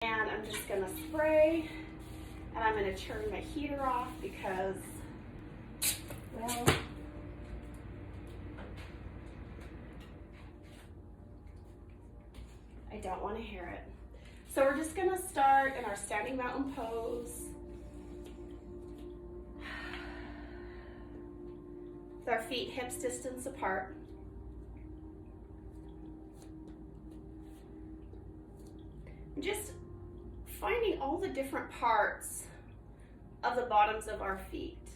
And I'm just gonna spray, and I'm gonna turn my heater off because, well, I don't want to hear it. So we're just gonna start in our standing mountain pose. With our feet hips distance apart. Just finding all the different parts of the bottoms of our feet.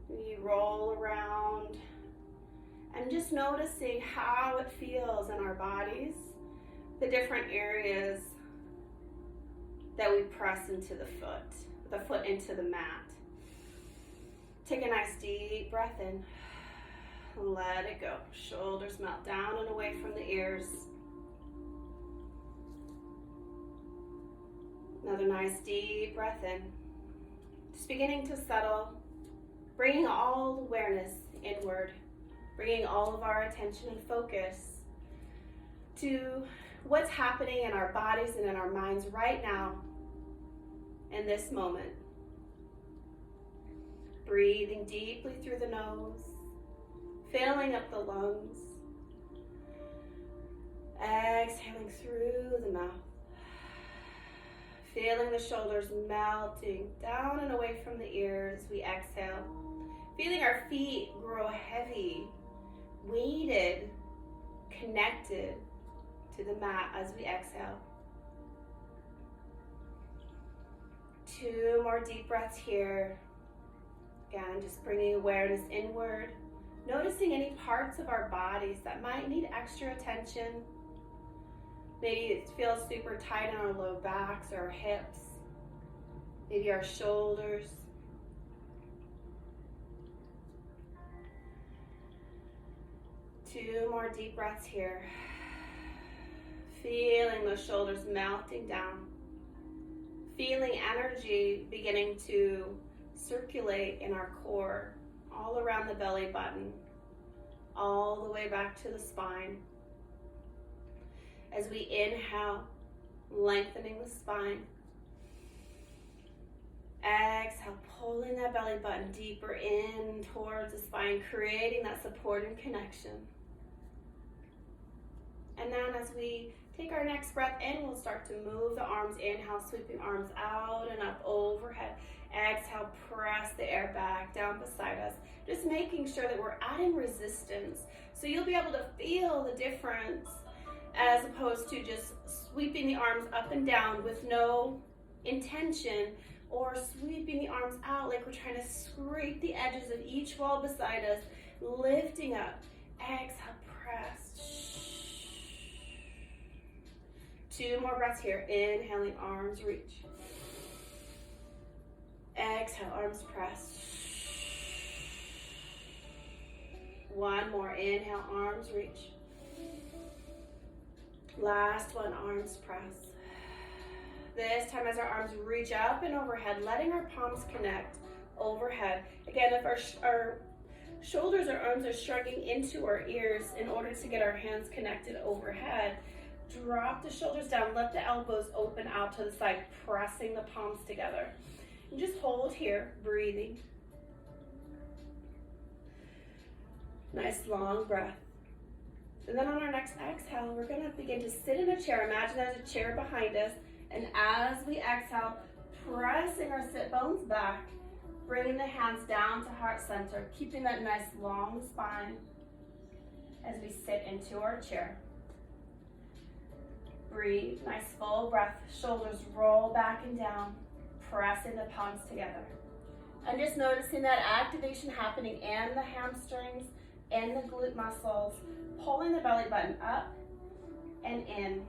We roll around and just noticing how it feels in our bodies, the different areas that we press into the foot into the mat. Take a nice deep breath in. Let it go. Shoulders melt down and away from the ears. Another nice deep breath in. Just beginning to settle, bringing all awareness inward, bringing all of our attention and focus to what's happening in our bodies and in our minds right now, in this moment. Breathing deeply through the nose, filling up the lungs, exhaling through the mouth. Feeling the shoulders melting down and away from the ears, we exhale. Feeling our feet grow heavy, weighted, connected to the mat as we exhale. 2 more deep breaths here. Again, just bringing awareness inward, noticing any parts of our bodies that might need extra attention. Maybe it feels super tight in our low backs or our hips, maybe our shoulders. Two more deep breaths here. Feeling those shoulders melting down. Feeling energy beginning to circulate in our core, all around the belly button, all the way back to the spine. As we inhale, lengthening the spine. Exhale, pulling that belly button deeper in towards the spine, creating that support and connection. And then as we take our next breath in, we'll start to move the arms. Inhale, sweeping arms out and up overhead. Exhale, press the air back down beside us. Just making sure that we're adding resistance. So you'll be able to feel the difference as opposed to just sweeping the arms up and down with no intention, or sweeping the arms out like we're trying to scrape the edges of each wall beside us, lifting up. Exhale, press. 2 more breaths here. Inhaling, arms reach. Exhale, arms press. 1 more. Inhale, arms reach. Last one, arms press. This time as our arms reach up and overhead, letting our palms connect overhead. Again, if our shoulders or arms are shrugging into our ears in order to get our hands connected overhead, drop the shoulders down, let the elbows open out to the side, pressing the palms together. And just hold here, breathing. Nice long breath. And then on our next exhale, we're gonna begin to sit in a chair. Imagine there's a chair behind us. And as we exhale, pressing our sit bones back, bringing the hands down to heart center, keeping that nice long spine as we sit into our chair. Breathe, nice full breath. Shoulders roll back and down, pressing the palms together. And just noticing that activation happening in the hamstrings and the glute muscles, pulling the belly button up and in.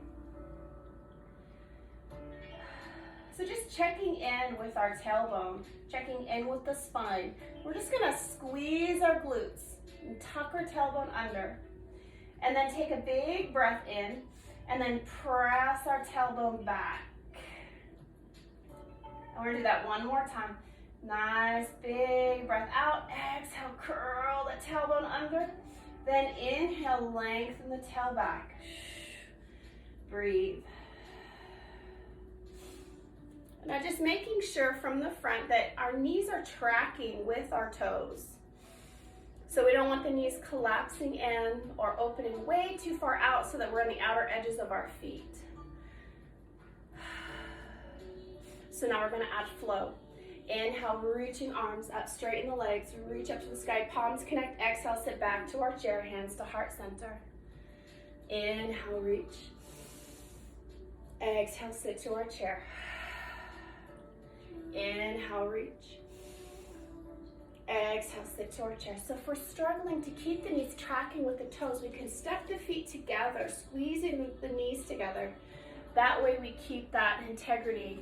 So just checking in with our tailbone, checking in with the spine. We're just gonna squeeze our glutes and tuck our tailbone under. And then take a big breath in and then press our tailbone back. And we're gonna do that one more time. Nice big breath out. Exhale, curl that tailbone under. Then inhale, lengthen the tail back. Breathe. Now just making sure from the front that our knees are tracking with our toes. So we don't want the knees collapsing in or opening way too far out so that we're on the outer edges of our feet. So now we're going to add flow. Inhale, reaching arms up, straighten the legs, reach up to the sky, palms connect. Exhale, sit back to our chair, hands to heart center. Inhale, reach. Exhale, sit to our chair. Inhale, reach. Exhale, sit to our chair. So if we're struggling to keep the knees tracking with the toes, we can step the feet together, squeezing the knees together. That way we keep that integrity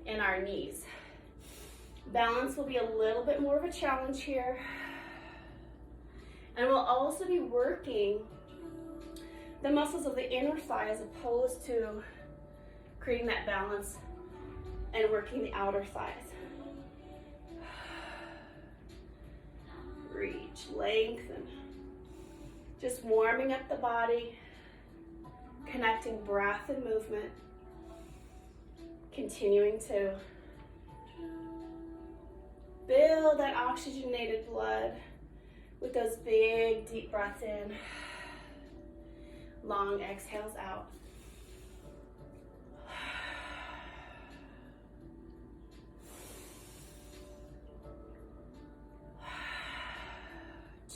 in our knees. Balance will be a little bit more of a challenge here. And we'll also be working the muscles of the inner thigh as opposed to creating that balance and working the outer thighs. Reach, lengthen. Just warming up the body, connecting breath and movement, continuing to build that oxygenated blood with those big, deep breaths in, long exhales out.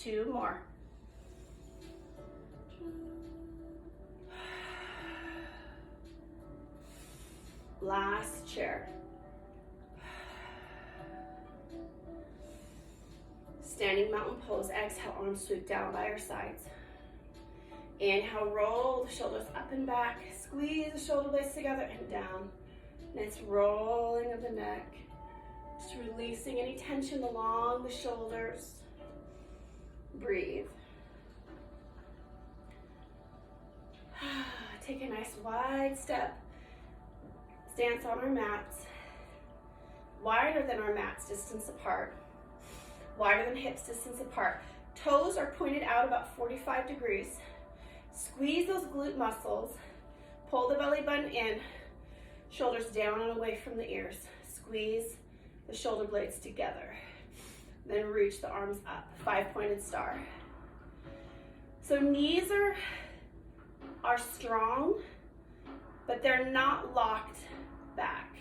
Two more. Last chair. Standing mountain pose. Exhale, arms sweep down by your sides. Inhale, roll the shoulders up and back. Squeeze the shoulder blades together and down. Nice rolling of the neck. Just releasing any tension along the shoulders. Breathe. Take a nice wide step. Stance on our mats. Wider than our mats, distance apart. Wider than hips, distance apart. Toes are pointed out about 45 degrees. Squeeze those glute muscles. Pull the belly button in. Shoulders down and away from the ears. Squeeze the shoulder blades together. Then reach the arms up. 5-pointed star. So knees are strong, but they're not locked back.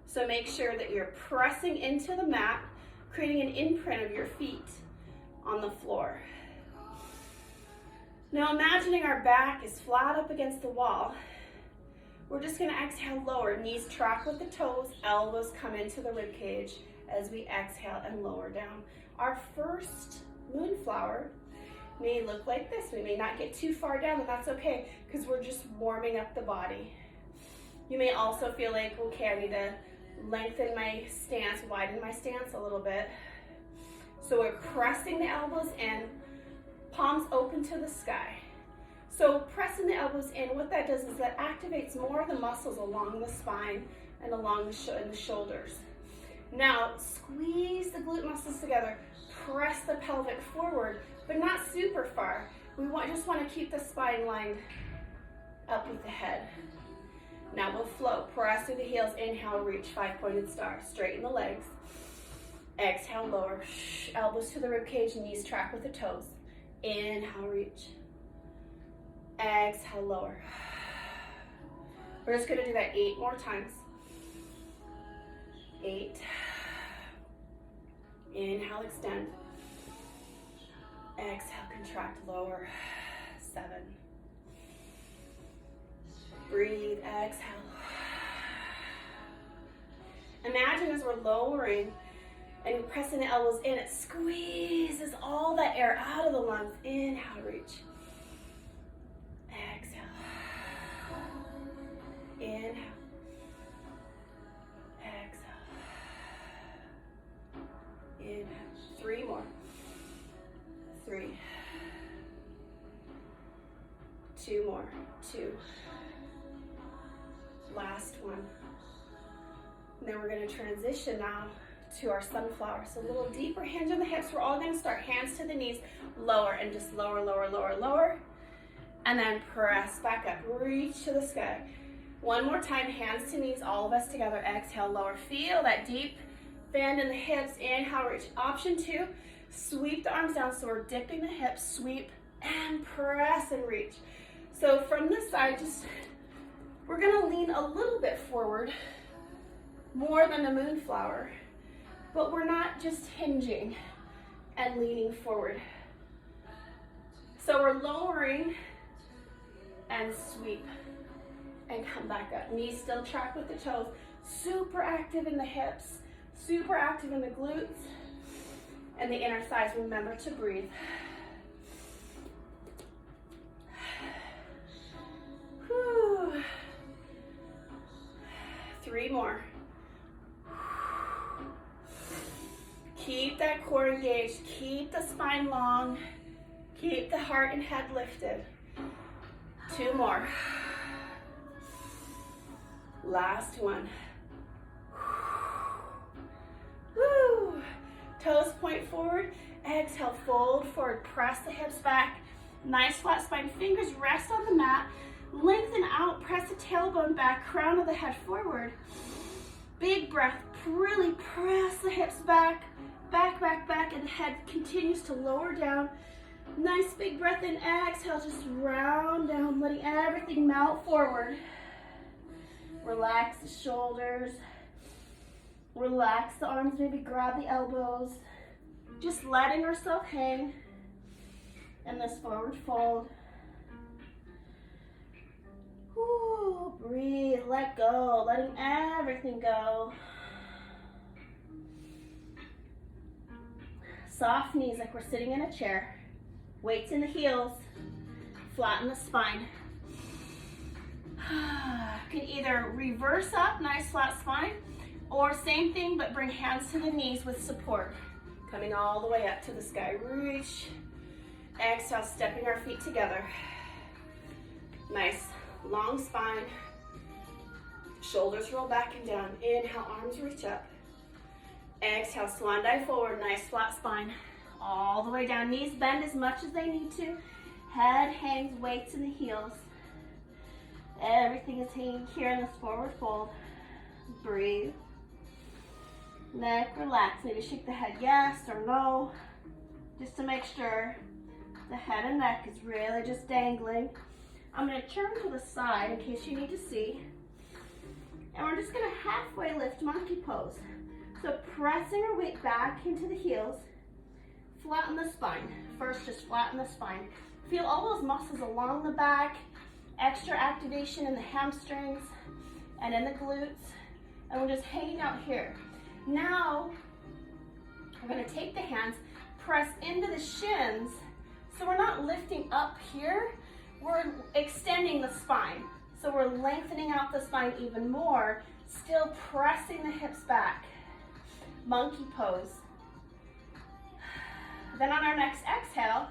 So make sure that you're pressing into the mat, creating an imprint of your feet on the floor. Now imagining our back is flat up against the wall. We're just gonna exhale, lower. Knees track with the toes, elbows come into the rib cage as we exhale and lower down. Our first moonflower may look like this. We may not get too far down, and that's okay, because we're just warming up the body. You may also feel like, okay, I need to lengthen my stance, widen my stance a little bit. So we're pressing the elbows in, palms open to the sky. So pressing the elbows in, what that does is that activates more of the muscles along the spine and along the shoulders. Now squeeze the glute muscles together, press the pelvic forward, but not super far. We just want to keep the spine lined up with the head. Now we'll flow, press through the heels, inhale, reach, 5-pointed star. Straighten the legs. Exhale, lower. Elbows to the rib cage, knees track with the toes. Inhale, reach. Exhale, lower. We're just gonna do that 8 more times. 8. Inhale, extend. Exhale, contract, lower. 7. Breathe, exhale. Imagine as we're lowering and pressing the elbows in, it squeezes all that air out of the lungs. Inhale, reach. Exhale. Inhale. Exhale. Inhale. 3 more. 3. 2 more. 2. Last one. And then we're going to transition now to our sunflower. So a little deeper hinge on the hips. We're all going to start hands to the knees, lower, and just lower, lower, lower, lower. And then press back up. Reach to the sky. One more time, hands to knees, all of us together. Exhale, lower. Feel that deep bend in the hips. Inhale, reach. Option 2, sweep the arms down. So we're dipping the hips, sweep, and press and reach. So from this side, we're gonna lean a little bit forward, more than the moonflower, but we're not just hinging and leaning forward. So we're lowering and sweep and come back up. Knees still track with the toes. Super active in the hips, super active in the glutes and the inner thighs. Remember to breathe. Whew. 3 more. Keep that core engaged. Keep the spine long. Keep the heart and head lifted. 2 more. Last one. Woo. Toes point forward. Exhale, fold forward. Press the hips back. Nice flat spine. Fingers rest on the mat. Lengthen out. Press the tailbone back. Crown of the head forward. Big breath. Really press the hips back. Back, back, back. And the head continues to lower down. Nice big breath in. Exhale, just round down, letting everything melt forward. Relax the shoulders. Relax the arms, maybe grab the elbows. Just letting ourselves hang in this forward fold. Whew, breathe, let go, letting everything go. Soft knees like we're sitting in a chair. Weights in the heels, flatten the spine. Can either reverse up, nice flat spine, or same thing, but bring hands to the knees with support. Coming all the way up to the sky. Reach. Exhale, stepping our feet together. Nice, long spine. Shoulders roll back and down. Inhale, arms reach up. Exhale, swan dive forward, nice flat spine. All the way down, knees bend as much as they need to. Head hangs, weights in the heels. Everything is hanging here in this forward fold. Breathe. Neck relax. Maybe shake the head yes or no, just to make sure the head and neck is really just dangling. I'm going to turn to the side in case you need to see. And we're just going to halfway lift monkey pose. So pressing our weight back into the heels. Flatten the spine. First, just flatten the spine. Feel all those muscles along the back. Extra activation in the hamstrings and in the glutes. And we're just hanging out here. Now, we're going to take the hands, press into the shins. So we're not lifting up here. We're extending the spine. So we're lengthening out the spine even more. Still pressing the hips back. Monkey pose. Then on our next exhale,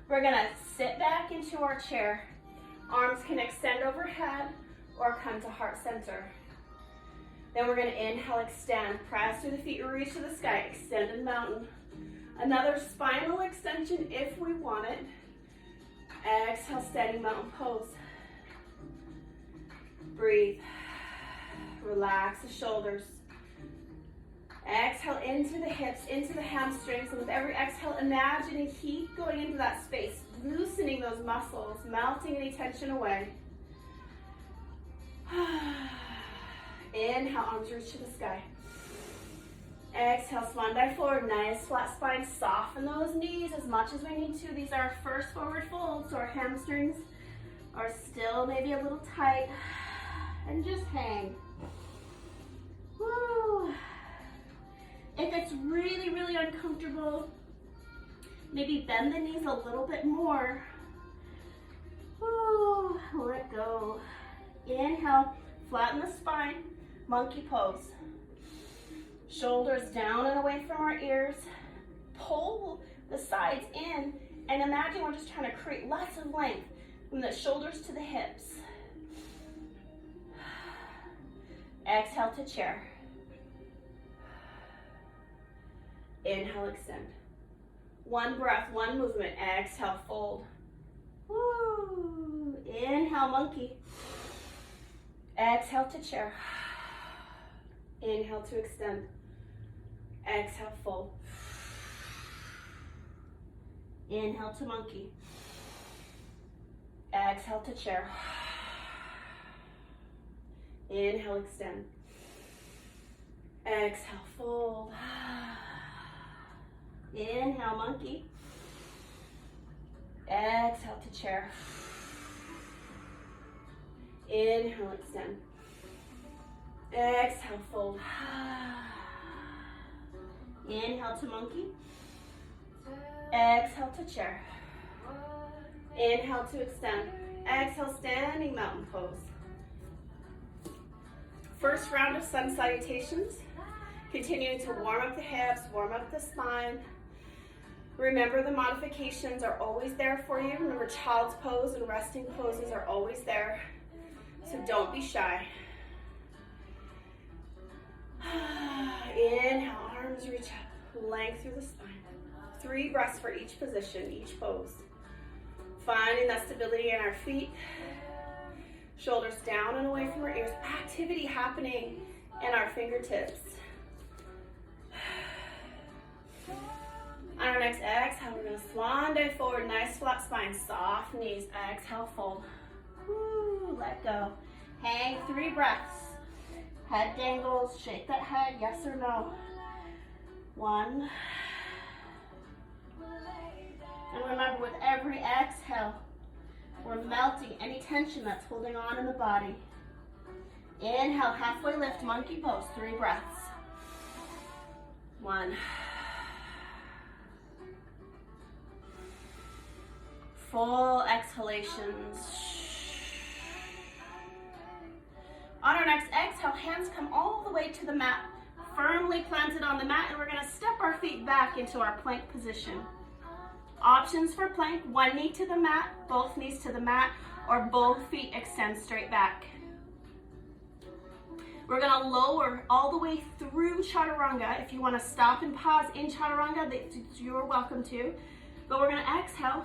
we're going to sit back into our chair. Arms can extend overhead or come to heart center. Then we're going to inhale, extend, press through the feet, reach to the sky, extended mountain. Another spinal extension if we want it. Exhale, steady mountain pose. Breathe. Relax the shoulders. Exhale into the hips, into the hamstrings, and with every exhale, imagining heat going into that space, loosening those muscles, melting any tension away. Inhale, arms reach to the sky. Exhale, swan dive forward, nice flat spine, soften those knees as much as we need to. These are our first forward folds, so our hamstrings are still maybe a little tight, and just hang. Woo. If it's really, really uncomfortable, maybe bend the knees a little bit more. Woo. Let go. Inhale, flatten the spine, monkey pose. Shoulders down and away from our ears. Pull the sides in and imagine we're just trying to create lots of length from the shoulders to the hips. Exhale to chair. Inhale, extend. One breath, one movement. Exhale, fold. Woo. Inhale, monkey. Exhale to chair. Inhale to extend. Exhale, fold. Inhale to monkey. Exhale to chair. Inhale, extend. Exhale, fold. Inhale, monkey. Exhale to chair. Inhale, extend. Exhale, fold. Inhale to monkey. Exhale to chair. Inhale to extend. Exhale, standing mountain pose. First round of sun salutations. Continuing to warm up the hips, warm up the spine. Remember, the modifications are always there for you. Remember, child's pose and resting poses are always there. So don't be shy. Inhale, arms reach up, length through the spine. 3 breaths for each position, each pose. Finding that stability in our feet. Shoulders down and away from our ears. Activity happening in our fingertips. On our next exhale, we're going to swan dive forward. Nice flat spine, soft knees. Exhale, fold. Woo, let go. Hang 3 breaths. Head dangles. Shake that head, yes or no. 1. And remember, with every exhale, we're melting any tension that's holding on in the body. Inhale, halfway lift, monkey pose. 3 breaths. 1. Full exhalations. On our next exhale, hands come all the way to the mat, firmly planted on the mat, and we're going to step our feet back into our plank position. Options for plank: 1 knee to the mat, both knees to the mat, or both feet extend straight back. We're going to lower all the way through chaturanga. If you want to stop and pause in chaturanga, you're welcome to. But we're going to exhale.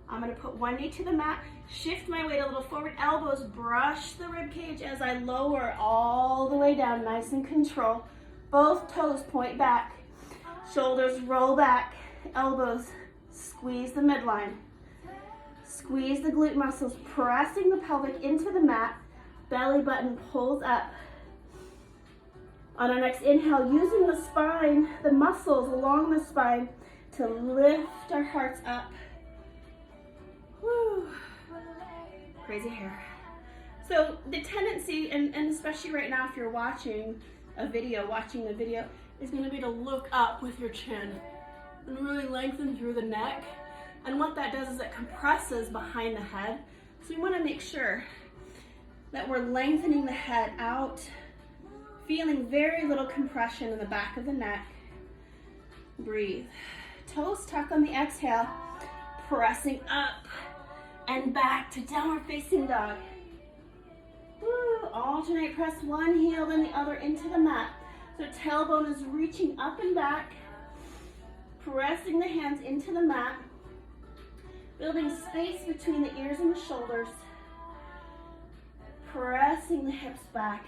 I'm going to put 1 knee to the mat, shift my weight a little forward, elbows brush the rib cage as I lower all the way down, nice and control. Both toes point back, shoulders roll back, elbows squeeze the midline. Squeeze the glute muscles, pressing the pelvic into the mat, belly button pulls up. On our next inhale, using the spine, the muscles along the spine to lift our hearts up. Woo. Crazy hair. So the tendency, and especially right now if you're watching the video, is going to be to look up with your chin and really lengthen through the neck. And what that does is it compresses behind the head. So we want to make sure that we're lengthening the head out, feeling very little compression in the back of the neck. Breathe. Toes tuck on the exhale, pressing up and back to downward facing dog. Woo. Alternate, press one heel then the other into the mat. So tailbone is reaching up and back, pressing the hands into the mat, building space between the ears and the shoulders, pressing the hips back.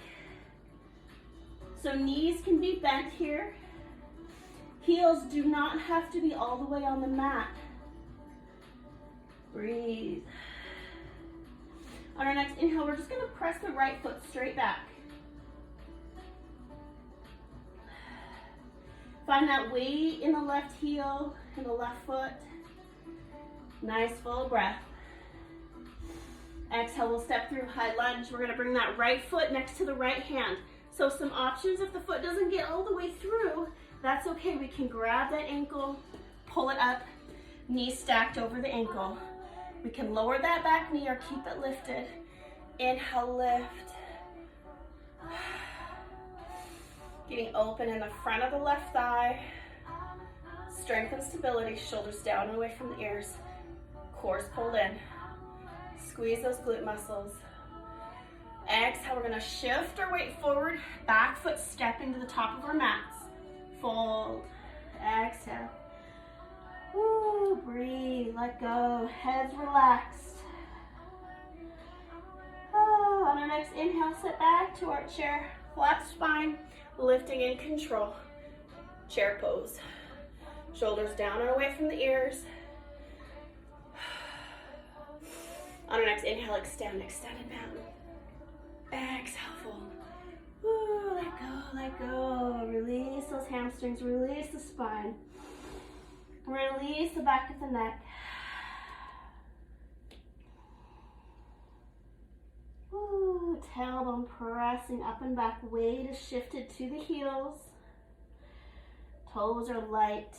So knees can be bent here. Heels do not have to be all the way on the mat. Breathe. On our next inhale, we're just going to press the right foot straight back. Find that weight in the left heel and the left foot. Nice full breath. Exhale, we'll step through high lunge. We're going to bring that right foot next to the right hand. So some options: if the foot doesn't get all the way through, that's okay. We can grab that ankle, pull it up, knees stacked over the ankle. We can lower that back knee or keep it lifted. Inhale, lift. Getting open in the front of the left thigh. Strength and stability, shoulders down and away from the ears. Cores pulled in. Squeeze those glute muscles. Exhale, we're gonna shift our weight forward, back foot stepping to the top of our mats. Fold, exhale. Woo, breathe, let go, heads relaxed. On our next inhale, sit back to our chair, flat spine, lifting in control. Chair pose. Shoulders down and away from the ears. On our next inhale, extend, extended mountain. Exhale, fold. Woo, let go, let go. Release those hamstrings, release the spine. Release the back of the neck. Woo, tailbone pressing up and back. Weight is shifted to the heels. Toes are light.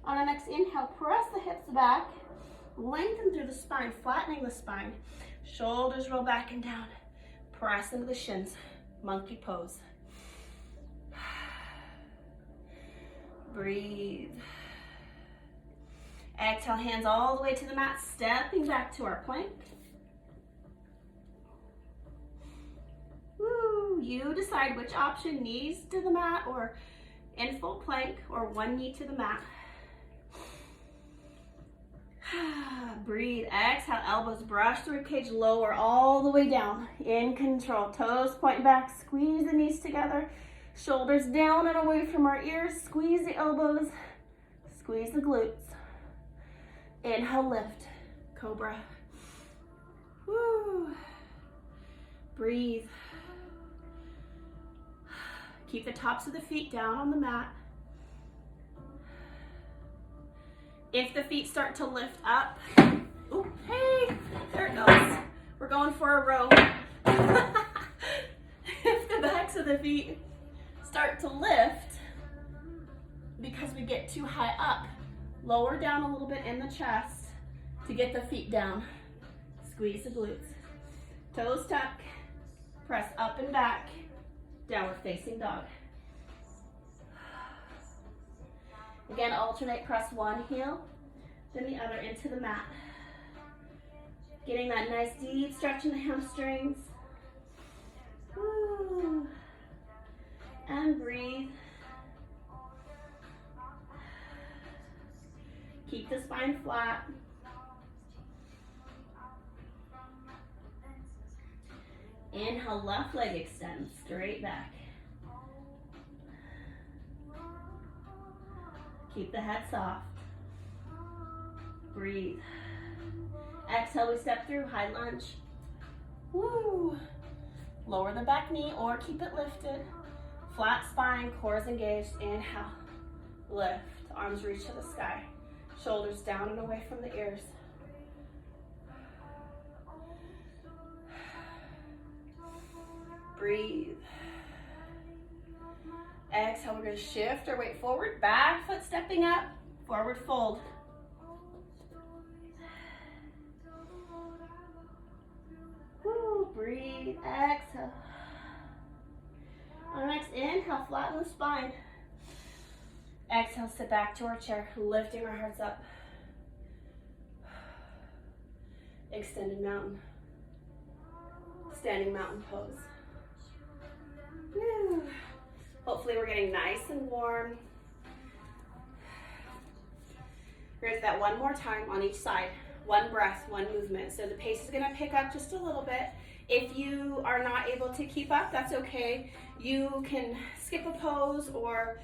On our next inhale, press the hips back. Lengthen through the spine, flattening the spine. Shoulders roll back and down. Press into the shins. Monkey pose. Breathe. Exhale, hands all the way to the mat, stepping back to our plank. Woo, you decide which option, knees to the mat or in full plank or one knee to the mat. Breathe. Exhale, elbows brush the ribcage, lower all the way down. In control. Toes point back, squeeze the knees together. Shoulders down and away from our ears. Squeeze the elbows. Squeeze the glutes. Inhale, lift. Cobra. Woo. Breathe. Keep the tops of the feet down on the mat. If the feet start to lift up, oh, hey, there it goes. We're going for a row. If the backs of the feet start to lift because we get too high up, lower down a little bit in the chest to get the feet down. Squeeze the glutes. Toes tuck, press up and back, downward facing dog. Again, alternate, press one heel, then the other into the mat. Getting that nice deep stretch in the hamstrings. Woo. And breathe. Keep the spine flat. Inhale, left leg extends, straight back. Keep the head soft. Breathe. Exhale, we step through, high lunge. Woo. Lower the back knee or keep it lifted. Flat spine, core is engaged. Inhale, lift. Arms reach to the sky. Shoulders down and away from the ears. Breathe. Exhale, we're going to shift our weight forward, back foot stepping up, forward fold. Woo, breathe, exhale. On our next inhale, flatten the spine. Exhale, sit back to our chair, lifting our hearts up. Extended mountain. Standing mountain pose. Woo. Hopefully we're getting nice and warm. We're gonna do that one more time on each side. One breath, one movement. So the pace is gonna pick up just a little bit. If you are not able to keep up, that's okay. You can skip a pose or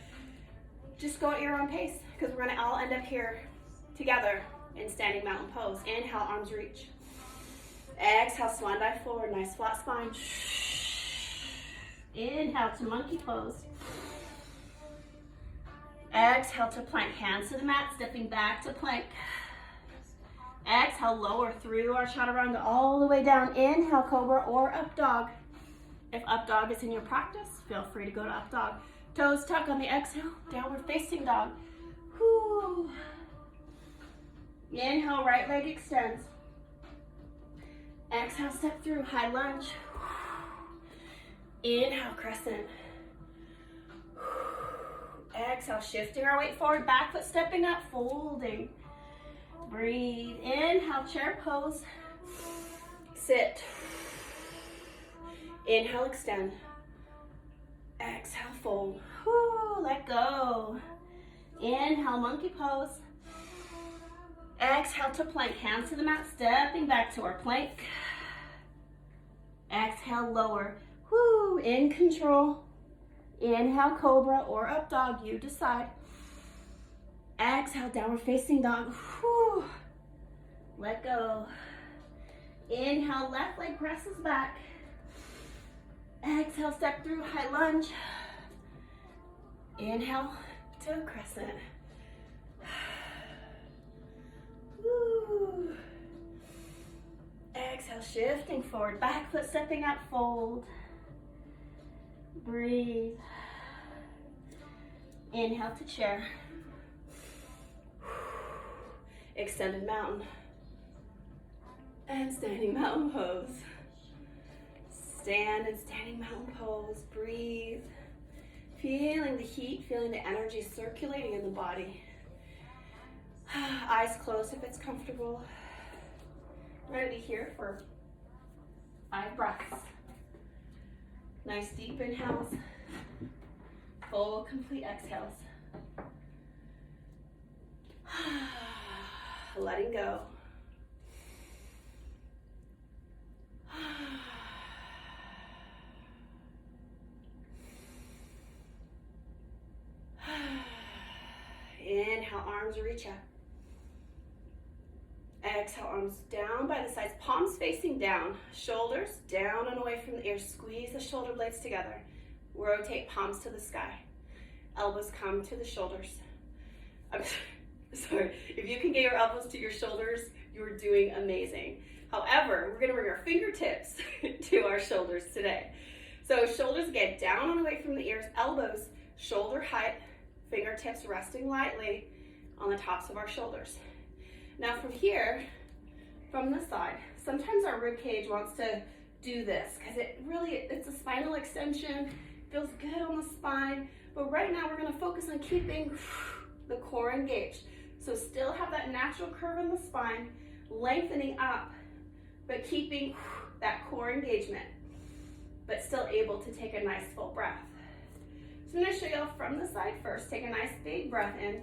just go at your own pace because we're gonna all end up here together in standing mountain pose. Inhale, arms reach. Exhale, swan dive forward, nice flat spine. Inhale to monkey pose. Exhale to plank, hands to the mat, stepping back to plank. Exhale, lower through our chaturanga all the way down. Inhale, cobra or up dog. If up dog is in your practice, feel free to go to up dog. Toes tuck on the exhale, downward facing dog. Whew. Inhale, right leg extends. Exhale, step through, high lunge. Inhale, crescent. Exhale, shifting our weight forward, back foot stepping up, folding. Breathe. Inhale, chair pose. Sit. Inhale, extend. Exhale, fold. Whew, let go. Inhale, monkey pose. Exhale to plank, hands to the mat, stepping back to our plank. Exhale, lower. Whoo, in control. Inhale, cobra or up dog, you decide. Exhale, downward facing dog. Whoo. Let go. Inhale, left leg presses back. Exhale, step through, high lunge. Inhale to crescent. Woo. Exhale, shifting forward, back foot stepping up, fold. Breathe. Inhale to chair. Extended mountain. And standing mountain pose. Stand and standing mountain pose. Breathe. Feeling the heat, feeling the energy circulating in the body. Eyes closed if it's comfortable. We're going to be here for 5 breaths. Nice deep inhales. Full complete exhales. Letting go. Inhale, arms reach up. Exhale, arms down by the sides, palms facing down, shoulders down and away from the ears. Squeeze the shoulder blades together. Rotate palms to the sky. Elbows come to the shoulders. I'm sorry, if you can get your elbows to your shoulders, you're doing amazing. However, we're gonna bring our fingertips to our shoulders today. So shoulders get down and away from the ears, elbows shoulder height, fingertips resting lightly on the tops of our shoulders. Now from here, from the side, sometimes our rib cage wants to do this because it's a spinal extension, feels good on the spine, but right now we're gonna focus on keeping the core engaged. So still have that natural curve in the spine, lengthening up, but keeping that core engagement, but still able to take a nice full breath. So I'm gonna show you from the side first. Take a nice big breath in.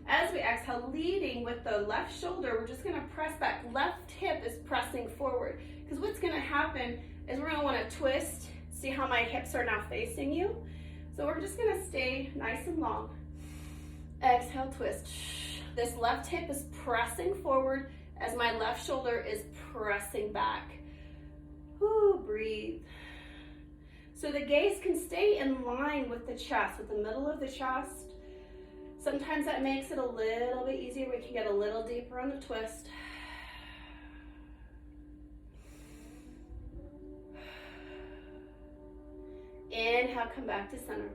As we exhale, leading with the left shoulder, we're just gonna press back. Left hip is pressing forward. Because what's gonna happen is we're gonna wanna twist. See how my hips are now facing you? So we're just gonna stay nice and long. Exhale, twist. This left hip is pressing forward as my left shoulder is pressing back. Whew, breathe. So the gaze can stay in line with the chest, with the middle of the chest. Sometimes that makes it a little bit easier. We can get a little deeper on the twist. Inhale, come back to center.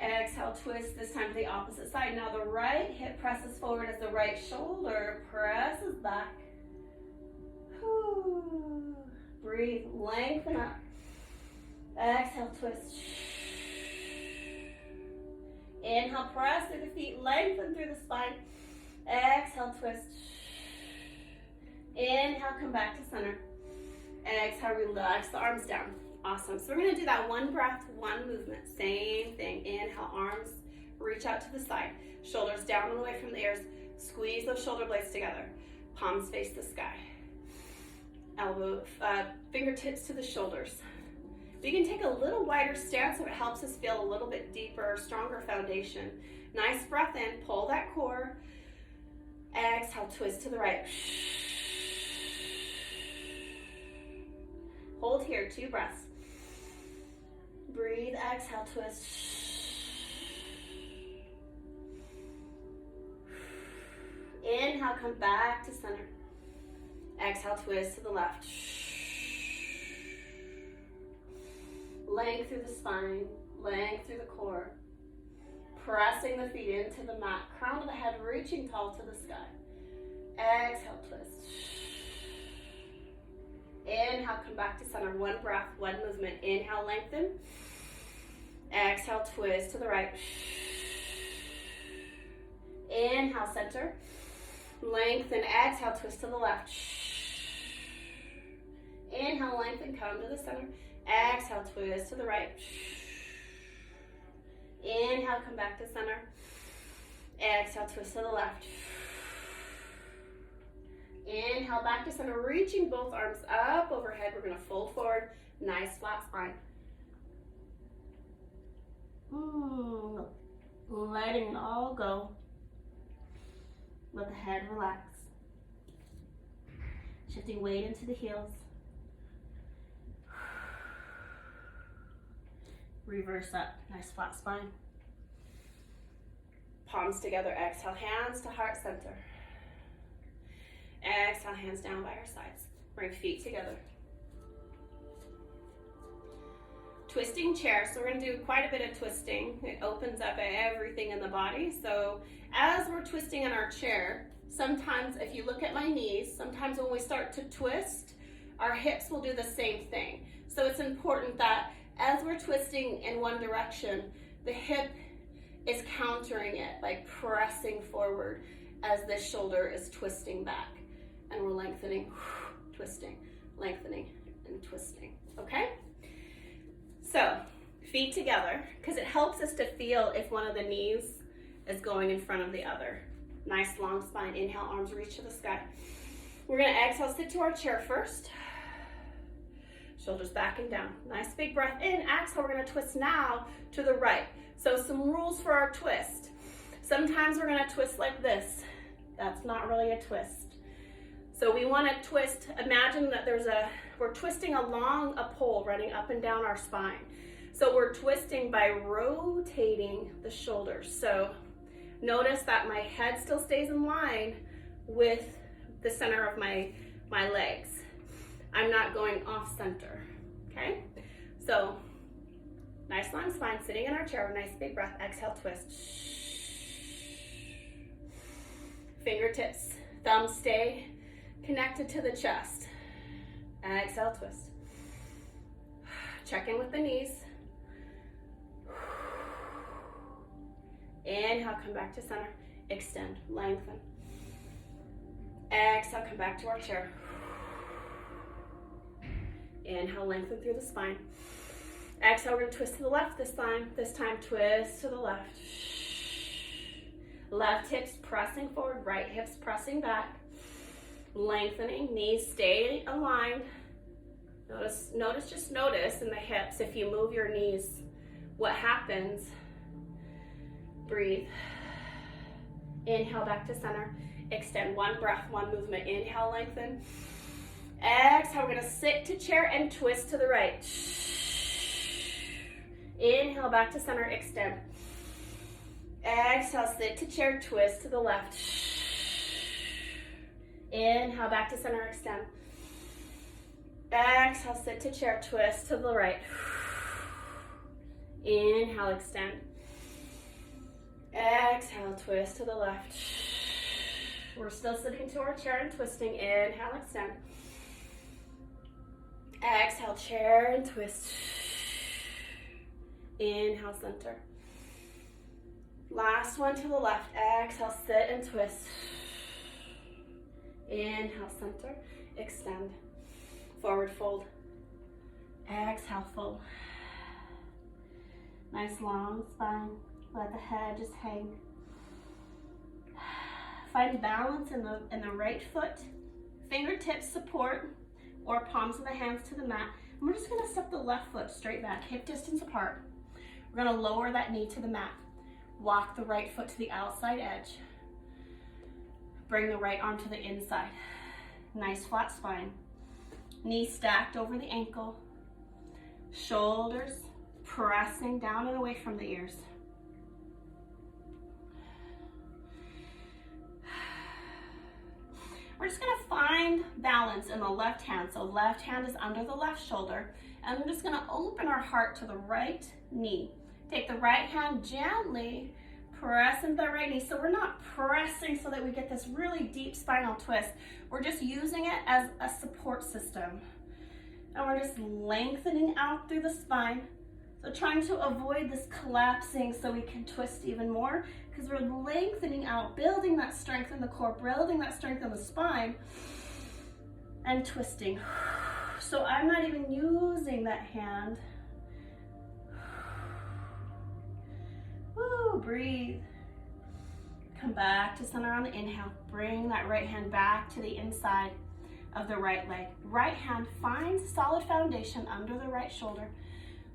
Exhale, twist, this time to the opposite side. Now the right hip presses forward as the right shoulder presses back. Whew. Breathe, lengthen up. Exhale, twist. Inhale, press through the feet, lengthen through the spine. Exhale, twist. Inhale, come back to center. Exhale, relax the arms down. Awesome. So we're going to do that one breath, one movement. Same thing. Inhale, arms reach out to the side. Shoulders down and away from the ears. Squeeze those shoulder blades together. Palms face the sky. Fingertips to the shoulders. You can take a little wider stance so it helps us feel a little bit deeper, stronger foundation. Nice breath in, pull that core. Exhale, twist to the right. Hold here, 2 breaths. Breathe, exhale, twist. Inhale, come back to center. Exhale, twist to the left. Length through the spine, length through the core. Pressing the feet into the mat, crown of the head reaching tall to the sky. Exhale, twist. Inhale, come back to center. 1 breath, 1 movement. Inhale, lengthen. Exhale, twist to the right. Inhale, center. Lengthen, exhale, twist to the left. Inhale, lengthen, come to the center. Exhale, twist to the right. Inhale, come back to center. Exhale, twist to the left. Inhale back to center, reaching both arms up overhead. We're gonna fold forward, nice flat spine. Letting it all go. Let the head relax. Shifting weight into the heels. Reverse up, nice flat spine. Palms together, exhale, hands to heart center. Exhale, hands down by our sides. Bring feet together. Twisting chair, so we're gonna do quite a bit of twisting. It opens up everything in the body. So as we're twisting in our chair, sometimes if you look at my knees, sometimes when we start to twist, our hips will do the same thing. So it's important that as we're twisting in one direction, the hip is countering it by pressing forward as this shoulder is twisting back. And we're lengthening, twisting, lengthening, and twisting, okay? So, feet together, because it helps us to feel if one of the knees is going in front of the other. Nice long spine, inhale, arms reach to the sky. We're gonna exhale, sit to our chair first. Shoulders back and down. Nice big breath in, exhale, we're gonna twist now to the right. So some rules for our twist. Sometimes we're gonna twist like this. That's not really a twist. So we wanna twist, imagine that we're twisting along a pole running up and down our spine. So we're twisting by rotating the shoulders. So notice that my head still stays in line with the center of my legs. I'm not going off center, okay? So nice long spine, sitting in our chair, nice big breath, exhale, twist. Fingertips, thumbs stay connected to the chest. Exhale, twist. Check in with the knees. Inhale, come back to center. Extend, lengthen. Exhale, come back to our chair. Inhale, lengthen through the spine. Exhale, we're gonna twist to the left this time. This time, twist to the left. Left hips pressing forward, right hips pressing back. Lengthening, knees stay aligned. Just notice in the hips, if you move your knees, what happens. Breathe. Inhale, back to center. Extend, one breath, one movement. Inhale, lengthen. Exhale, we're gonna sit to chair and twist to the right. Inhale, back to center, extend. Exhale, sit to chair, twist to the left. Inhale, back to center, extend. Exhale, sit to chair, twist to the right. Inhale, extend. Exhale, twist to the left. We're still sitting to our chair and twisting. Inhale, extend. Exhale, chair and twist. Inhale, center. Last one to the left. Exhale, sit and twist. Inhale, center. Extend. Forward fold. Exhale, fold. Nice long spine. Let the head just hang. Find balance in the right foot. Fingertips support or palms of the hands to the mat. And we're just gonna step the left foot straight back, hip distance apart. We're gonna lower that knee to the mat. Walk the right foot to the outside edge. Bring the right arm to the inside. Nice flat spine. Knees stacked over the ankle. Shoulders pressing down and away from the ears. We're just gonna find balance in the left hand. So left hand is under the left shoulder. And we're just gonna open our heart to the right knee. Take the right hand gently, press into the right knee. So we're not pressing so that we get this really deep spinal twist. We're just using it as a support system. And we're just lengthening out through the spine. So trying to avoid this collapsing so we can twist even more, because we're lengthening out, building that strength in the core, building that strength in the spine, and twisting. So I'm not even using that hand. Woo, breathe. Come back to center on the inhale. Bring that right hand back to the inside of the right leg. Right hand finds solid foundation under the right shoulder.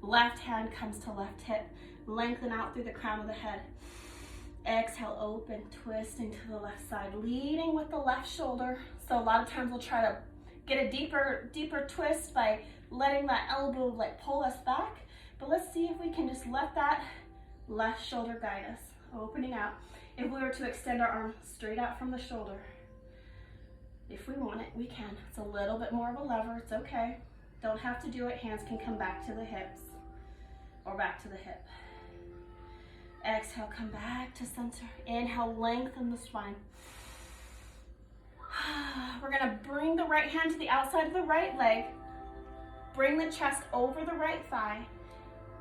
Left hand comes to left hip. Lengthen out through the crown of the head. Exhale, open, twisting to the left side, leading with the left shoulder. So a lot of times we'll try to get a deeper twist by letting that elbow like pull us back. But let's see if we can just let that left shoulder guide us, opening out. If we were to extend our arm straight out from the shoulder, if we want it, we can. It's a little bit more of a lever, it's okay. Don't have to do it, hands can come back to the hips or back to the hip. Exhale, come back to center. Inhale, lengthen the spine. We're gonna bring the right hand to the outside of the right leg. Bring the chest over the right thigh,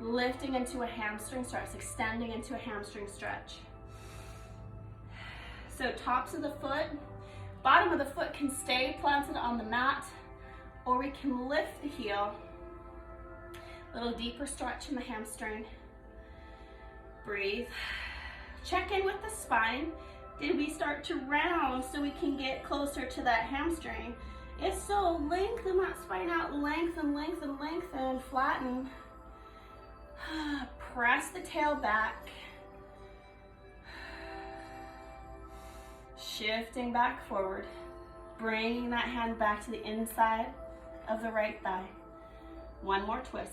lifting into a hamstring stretch, extending into a hamstring stretch. So tops of the foot, bottom of the foot can stay planted on the mat, or we can lift the heel. A little deeper stretch in the hamstring. Breathe. Check in with the spine. Did we start to round so we can get closer to that hamstring? If so, lengthen that spine out. Lengthen, lengthen, lengthen. Flatten. Press the tail back. Shifting back forward. Bringing that hand back to the inside of the right thigh. One more twist.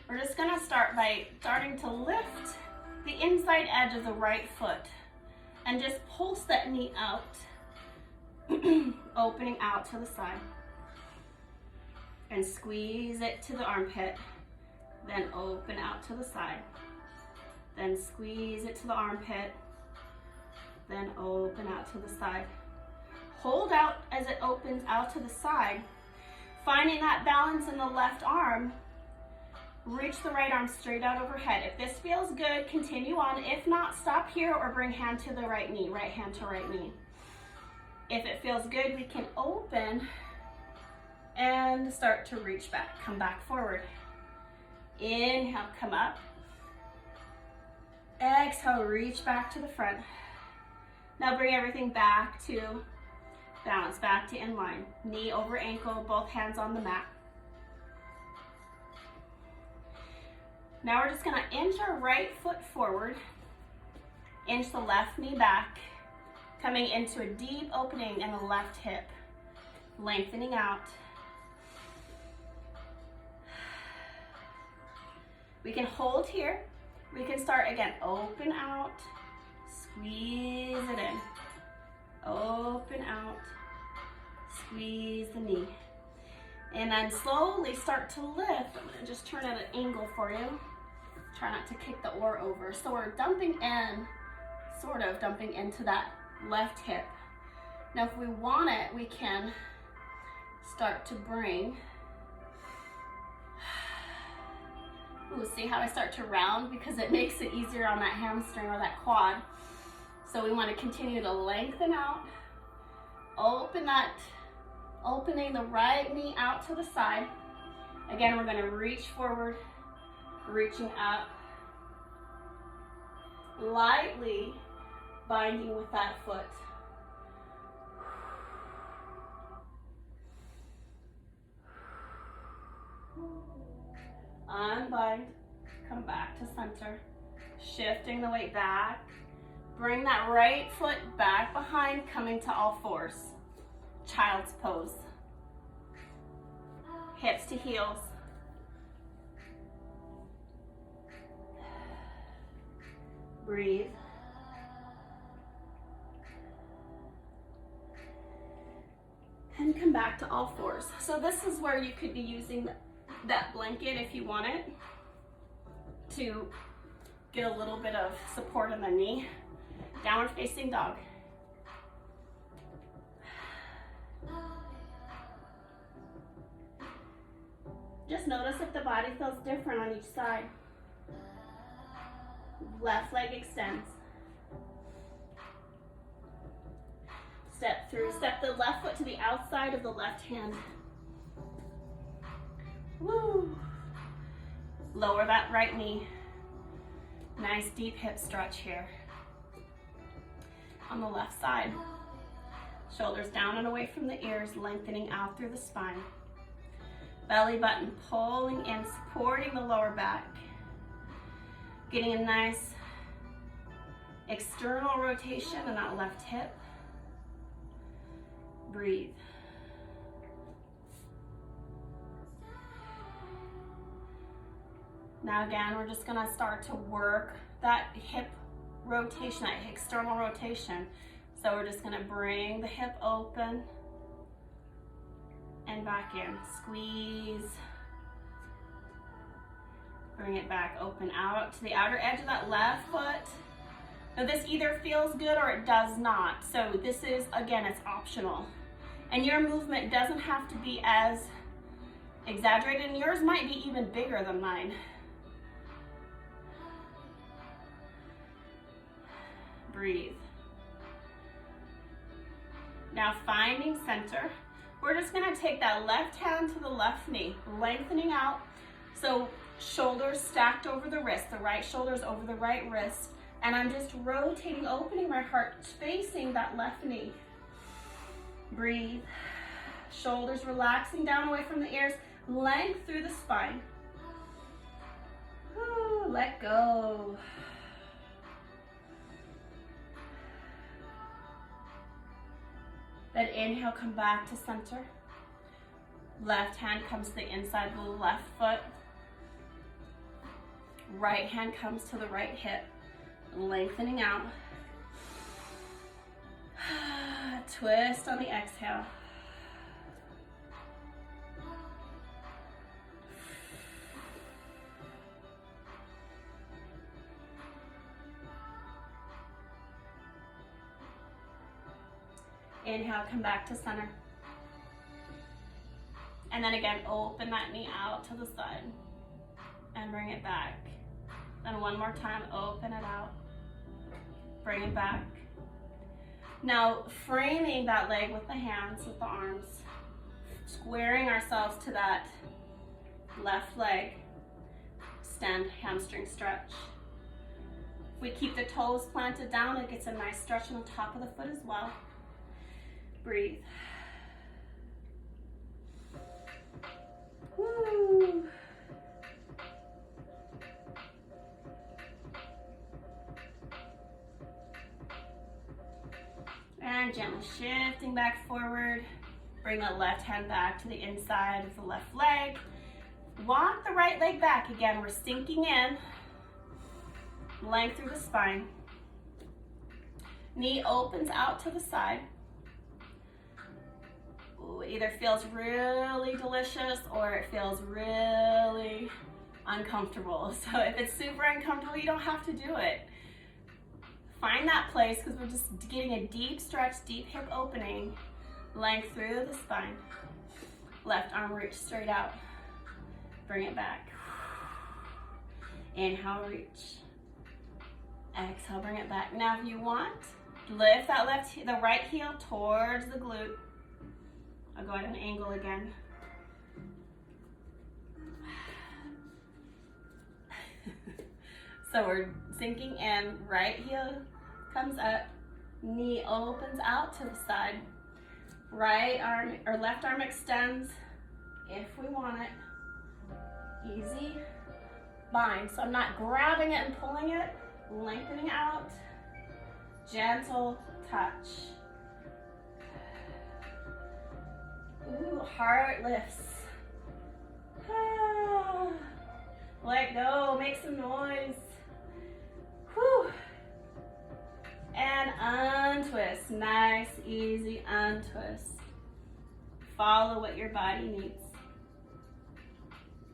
We're just gonna start by starting to lift the inside edge of the right foot and just pulse that knee out, opening out to the side. And squeeze it to the armpit, then open out to the side. Then squeeze it to the armpit, then open out to the side. Hold out as it opens out to the side, finding that balance in the left arm. Reach the right arm straight out overhead. If this feels good, continue on. If not, stop here or bring hand to the right knee, right hand to right knee. If it feels good, we can open and start to reach back. Come back forward. Inhale, come up. Exhale, reach back to the front. Now bring everything back to balance, back to inline. Knee over ankle, both hands on the mat. Now we're just gonna inch our right foot forward, inch the left knee back, coming into a deep opening in the left hip, lengthening out. We can hold here. We can start again, open out, squeeze it in, open out, squeeze the knee. And then slowly start to lift. I'm gonna just turn at an angle for you. Try not to kick the oar over. So we're dumping in, sort of dumping into that left hip. Now if we want it, we can start to bring, ooh, see how I start to round? Because it makes it easier on that hamstring or that quad. So we wanna continue to lengthen out, opening the right knee out to the side. Again, we're gonna reach forward, reaching up, lightly binding with that foot. Unbind, come back to center, shifting the weight back. Bring that right foot back behind, coming to all fours. Child's pose. Hips to heels. Breathe. And come back to all fours. So this is where you could be using that blanket if you want it to get a little bit of support in the knee. Downward facing dog. Just notice if the body feels different on each side. Left leg extends. Step through, step the left foot to the outside of the left hand. Woo! Lower that right knee. Nice deep hip stretch here. on the left side. Shoulders down and away from the ears, lengthening out through the spine. Belly button pulling in, supporting the lower back. Getting a nice external rotation in that left hip. Breathe. Now again, we're just gonna start to work that hip rotation, that external rotation. So we're just gonna bring the hip open and back in. Squeeze. Bring it back, open out to the outer edge of that left foot. Now this either feels good or it does not. So this is, again, it's optional. And your movement doesn't have to be as exaggerated, and yours might be even bigger than mine. Breathe. Now finding center, we're just gonna take that left hand to the left knee, lengthening out. So shoulders stacked over the wrist, the right shoulder's over the right wrist, and I'm just rotating, opening my heart, facing that left knee. Breathe. Shoulders relaxing down away from the ears, length through the spine. Ooh, let go. Then inhale, come back to center. Left hand comes to the inside of the left foot. Right hand comes to the right hip, lengthening out. Twist on the exhale. Inhale, come back to center. And then again, open that knee out to the side and bring it back. Then one more time, open it out. Bring it back. Now, framing that leg with the hands, with the arms, squaring ourselves to that left leg. Extend, hamstring stretch. If we keep the toes planted down, it gets a nice stretch on the top of the foot as well. Breathe. Woo. And gently shifting back forward. Bring the left hand back to the inside of the left leg. Walk the right leg back. Again, we're sinking in. Length through the spine. Knee opens out to the side. Ooh, it either feels really delicious or it feels really uncomfortable. So if it's super uncomfortable, you don't have to do it. Find that place because we're just getting a deep stretch, deep hip opening, length through the spine. Left arm reach straight out. Bring it back. Inhale, reach. Exhale, bring it back. Now if you want, lift that the right heel towards the glute. I'll go at an angle again. So we're sinking in, right heel comes up, knee opens out to the side, right arm or left arm extends if we want it. Easy bind. So I'm not grabbing it and pulling it, lengthening out, gentle touch. Ooh, heart lifts. Ah. Let go, make some noise. Whew. And untwist. Nice, easy untwist. Follow what your body needs.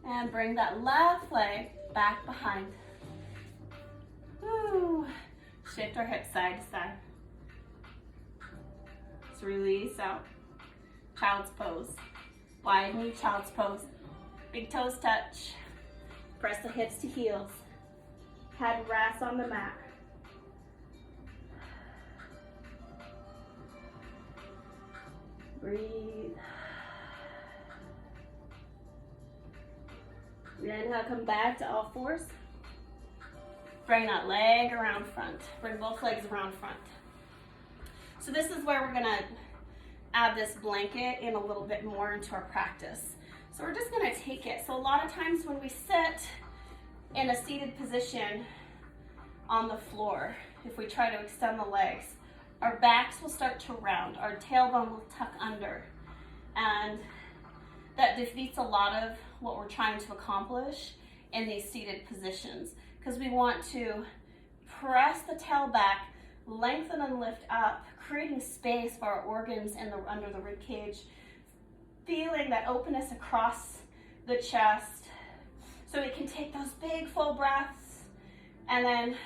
And bring that left leg back behind. Whew. Shift our hips side to side. Let's release out. Child's pose. Wide knee, child's pose. Big toes touch. Press the hips to heels. Head rests on the mat. Breathe. Inhale, come back to all fours. Bring that leg around front. Bring both legs around front. So this is where we're gonna add this blanket in a little bit more into our practice. So we're just gonna take it. So a lot of times when we sit in a seated position on the floor, if we try to extend the legs, our backs will start to round, our tailbone will tuck under, and that defeats a lot of what we're trying to accomplish in these seated positions, because we want to press the tail back, lengthen and lift up, creating space for our organs under the rib cage, feeling that openness across the chest so we can take those big full breaths. And then,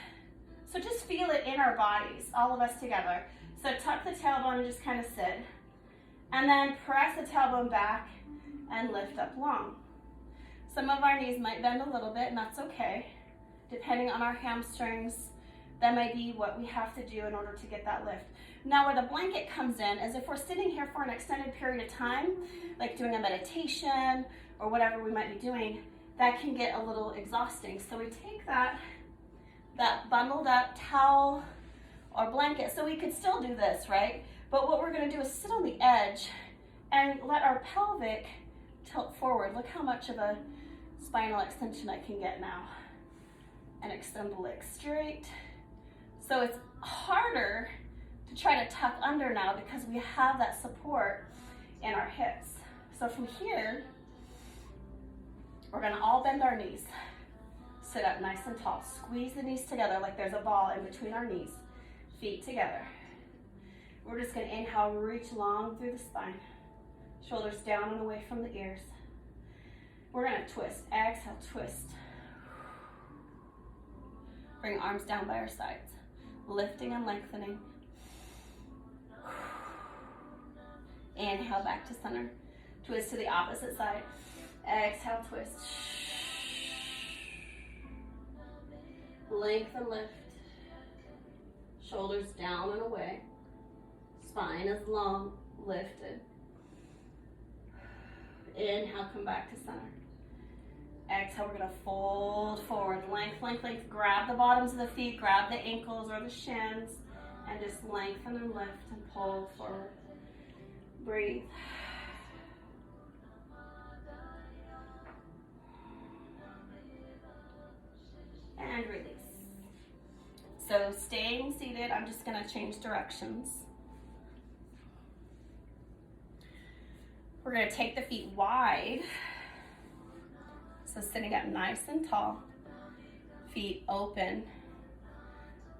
so just feel it in our bodies, all of us together. So tuck the tailbone and just kind of sit. And then press the tailbone back and lift up long. Some of our knees might bend a little bit, and that's okay. Depending on our hamstrings, that might be what we have to do in order to get that lift. Now where the blanket comes in is if we're sitting here for an extended period of time, like doing a meditation or whatever we might be doing, that can get a little exhausting. So we take that bundled up towel or blanket, so we could still do this, right? But what we're gonna do is sit on the edge and let our pelvic tilt forward. Look how much of a spinal extension I can get now. And extend the legs straight. So it's harder to try to tuck under now because we have that support in our hips. So from here, we're gonna all bend our knees. Sit up nice and tall. Squeeze the knees together like there's a ball in between our knees. Feet together. We're just gonna inhale, reach long through the spine. Shoulders down and away from the ears. We're gonna twist. Exhale, twist. Bring arms down by our sides. Lifting and lengthening. Inhale back to center. Twist to the opposite side. Exhale, twist. Lengthen, lift. Shoulders down and away. Spine is long, lifted. Inhale, come back to center. Exhale, we're gonna fold forward. Length, length, length. Grab the bottoms of the feet, grab the ankles or the shins, and just lengthen and lift and pull forward. Breathe. And release. So staying seated, I'm just gonna change directions. We're gonna take the feet wide. So sitting up nice and tall. Feet open.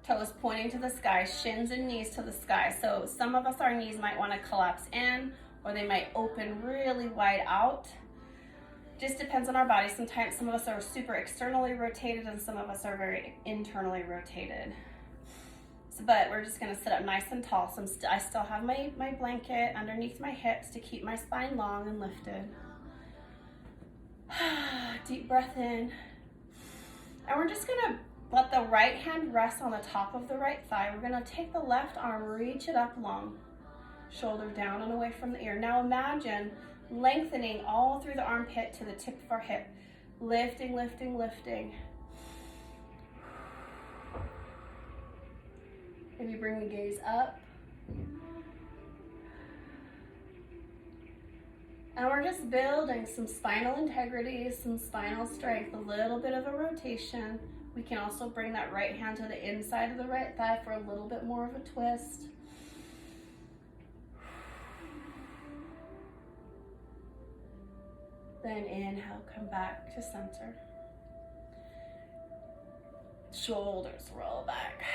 Toes pointing to the sky, shins and knees to the sky. So some of us, our knees might wanna collapse in, or they might open really wide out. Just depends on our body. Sometimes some of us are super externally rotated and some of us are very internally rotated. So, but we're just gonna sit up nice and tall. So I still have my blanket underneath my hips to keep my spine long and lifted. Deep breath in. And we're just gonna let the right hand rest on the top of the right thigh. We're gonna take the left arm, reach it up long. Shoulder down and away from the ear. Now imagine lengthening all through the armpit to the tip of our hip. Lifting, lifting, lifting. Maybe bring the gaze up. And we're just building some spinal integrity, some spinal strength, a little bit of a rotation. We can also bring that right hand to the inside of the right thigh for a little bit more of a twist. Then inhale, come back to center. Shoulders roll back.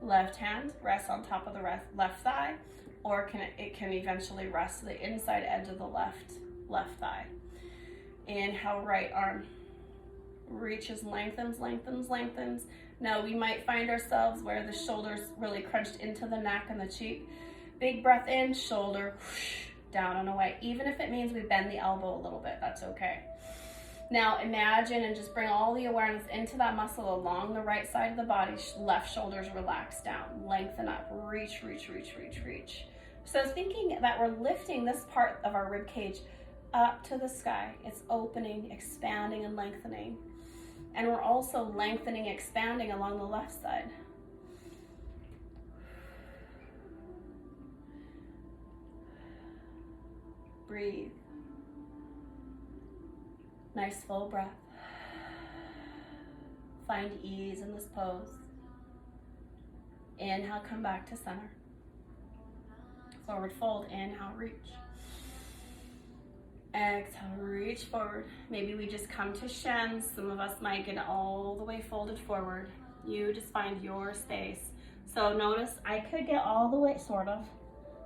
Left hand rests on top of the left thigh, or it can eventually rest to the inside edge of the left thigh. Inhale, right arm reaches, lengthens, lengthens, lengthens. Now we might find ourselves where the shoulders really crunched into the neck and the cheek. Big breath in, shoulder down and away. Even if it means we bend the elbow a little bit, that's okay. Now imagine and just bring all the awareness into that muscle along the right side of the body. Left shoulders relax down, lengthen up, reach, reach, reach, reach, reach. So thinking that we're lifting this part of our rib cage up to the sky. It's opening, expanding, and lengthening. And we're also lengthening, expanding along the left side. Breathe. Nice full breath. Find ease in this pose. Inhale, come back to center. Forward fold, inhale, reach. Exhale, reach forward. Maybe we just come to shins. Some of us might get all the way folded forward. You just find your space. So notice I could get all the way,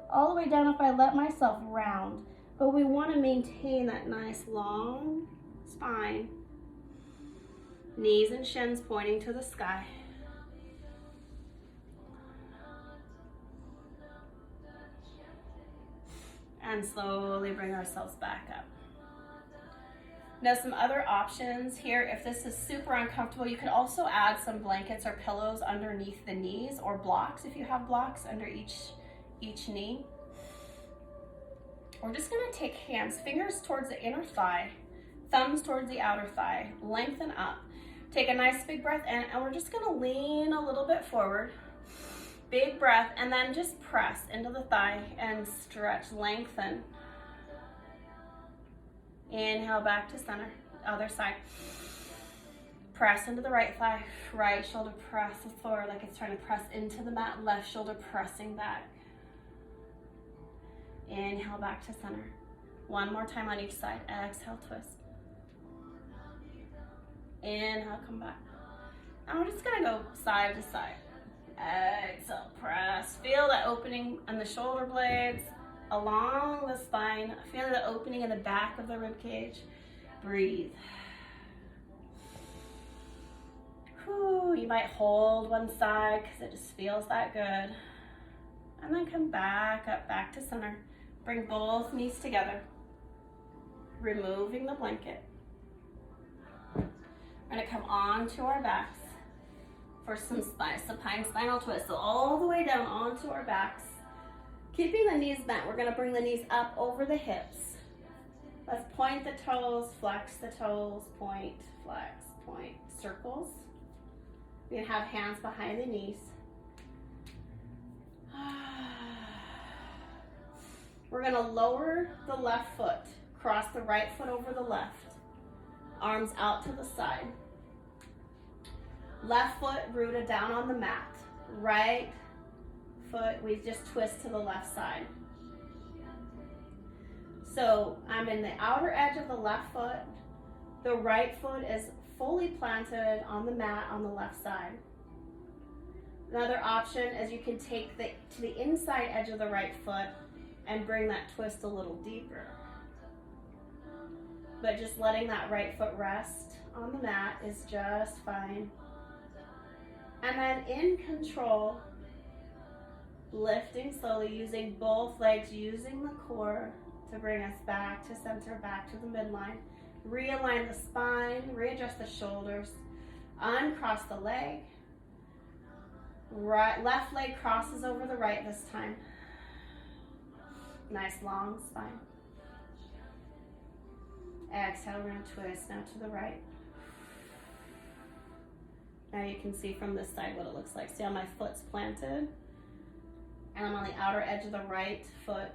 all the way down if I let myself round. But we want to maintain that nice long spine. Knees and shins pointing to the sky. And slowly bring ourselves back up. Now some other options here, if this is super uncomfortable, you could also add some blankets or pillows underneath the knees, or blocks if you have blocks under each knee. We're just gonna take hands, fingers towards the inner thigh, thumbs towards the outer thigh, lengthen up. Take a nice big breath in, and we're just gonna lean a little bit forward. Big breath, and then just press into the thigh and stretch, lengthen. Inhale, back to center, other side. Press into the right thigh, right shoulder press forward like it's trying to press into the mat, left shoulder pressing back. Inhale, back to center. One more time on each side, exhale, twist. Inhale, come back. And we're just gonna go side to side. Exhale, press. Feel that opening in the shoulder blades, along the spine. Feel the opening in the back of the rib cage. Breathe. Whew, you might hold one side because it just feels that good. And then come back up, back to center. Bring both knees together. Removing the blanket. We're gonna come onto our backs for some supine spinal twist. So all the way down onto our backs. Keeping the knees bent, we're gonna bring the knees up over the hips. Let's point the toes, flex the toes, point, flex, point, circles. We're gonna have hands behind the knees. We're gonna lower the left foot, cross the right foot over the left, arms out to the side. Left foot rooted down on the mat. Right foot, we just twist to the left side. So I'm in the outer edge of the left foot. The right foot is fully planted on the mat on the left side. Another option is you can take to the inside edge of the right foot and bring that twist a little deeper. But just letting that right foot rest on the mat is just fine. And then in control, lifting slowly, using both legs, using the core to bring us back to center, back to the midline. Realign the spine, readjust the shoulders, uncross the leg. Left leg crosses over the right this time. Nice long spine. Exhale, we're going to twist now to the right. Now you can see from this side what it looks like. See how my foot's planted? And I'm on the outer edge of the right foot.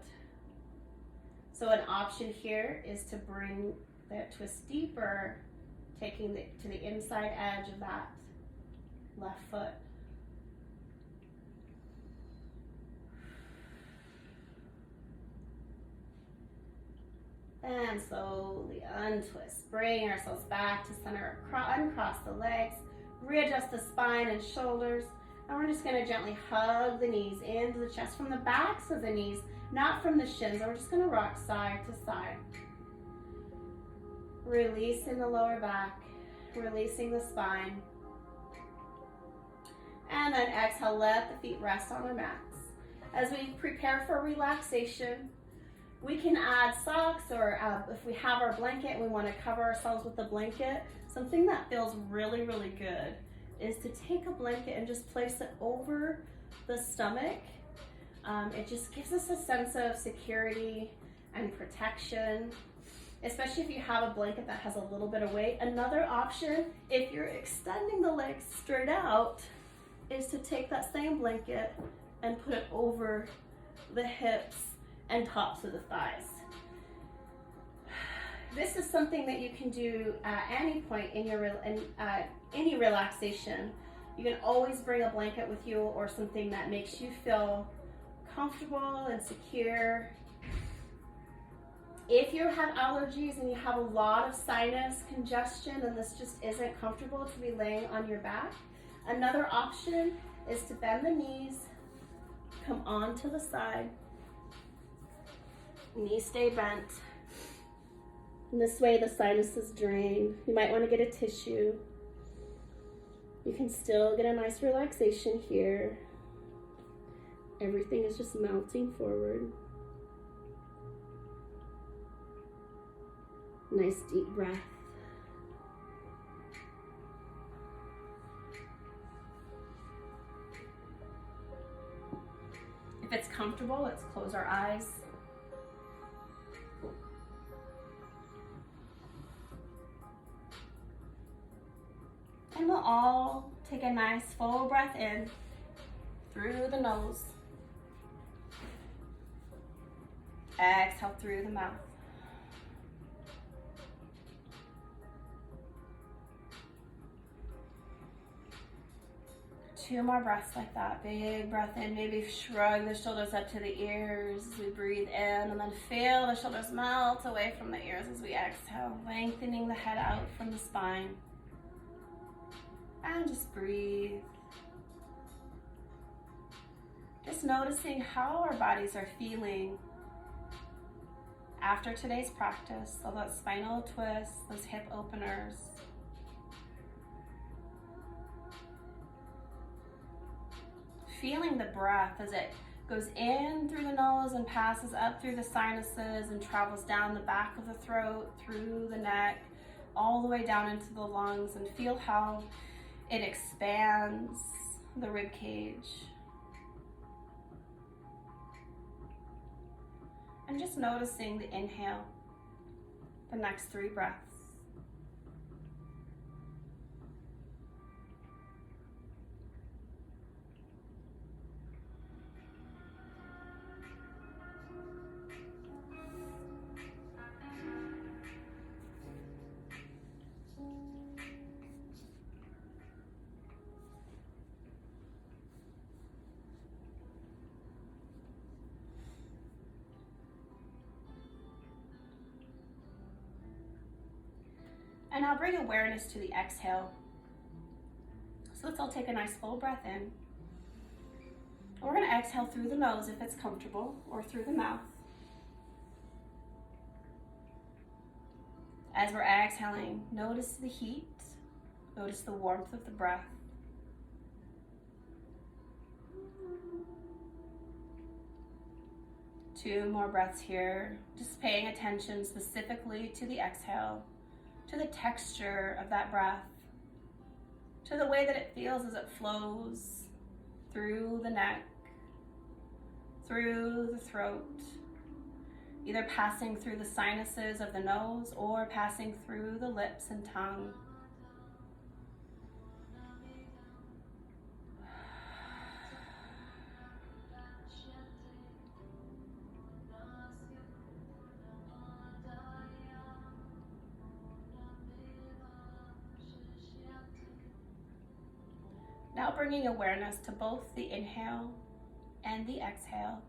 So an option here is to bring that twist deeper, taking to the inside edge of that left foot. And slowly untwist. Bring ourselves back to center. Uncross the legs. Readjust the spine and shoulders. And we're just going to gently hug the knees into the chest from the backs of the knees, not from the shins. We're just going to rock side to side. Releasing the lower back. Releasing the spine. And then exhale, let the feet rest on the mats. As we prepare for relaxation, we can add socks, or if we have our blanket and we want to cover ourselves with the blanket, something that feels really, really good is to take a blanket and just place it over the stomach. It just gives us a sense of security and protection, especially if you have a blanket that has a little bit of weight. Another option, if you're extending the legs straight out, is to take that same blanket and put it over the hips and tops of the thighs. This is something that you can do at any point in your any relaxation. You can always bring a blanket with you or something that makes you feel comfortable and secure. If you have allergies and you have a lot of sinus congestion and this just isn't comfortable to be laying on your back, another option is to bend the knees, come on to the side, knees stay bent. And this way the sinuses drain. You might want to get a tissue. You can still get a nice relaxation here. Everything is just melting forward. Nice deep breath. If it's comfortable, let's close our eyes. And we'll all take a nice full breath in through the nose. Exhale through the mouth. Two more breaths like that. Big breath in. Maybe shrug the shoulders up to the ears as we breathe in, and then feel the shoulders melt away from the ears as we exhale, lengthening the head out from the spine. And just breathe. Just noticing how our bodies are feeling after today's practice. So that spinal twist, those hip openers. Feeling the breath as it goes in through the nose and passes up through the sinuses and travels down the back of the throat, through the neck, all the way down into the lungs, and feel how it expands the rib cage. And just noticing the inhale, the next 3 breaths. And now bring awareness to the exhale. So let's all take a nice full breath in. We're going to exhale through the nose if it's comfortable, or through the mouth. As we're exhaling, notice the heat, notice the warmth of the breath. Two more breaths here, just paying attention specifically to the exhale, to the texture of that breath, to the way that it feels as it flows through the neck, through the throat, either passing through the sinuses of the nose or passing through the lips and tongue. Now bringing awareness to both the inhale and the exhale.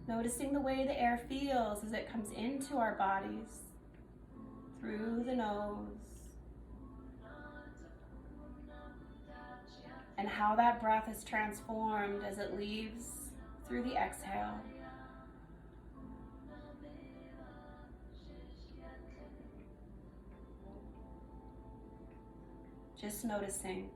Noticing the way the air feels as it comes into our bodies, through the nose, and how that breath is transformed as it leaves through the exhale. Just noticing.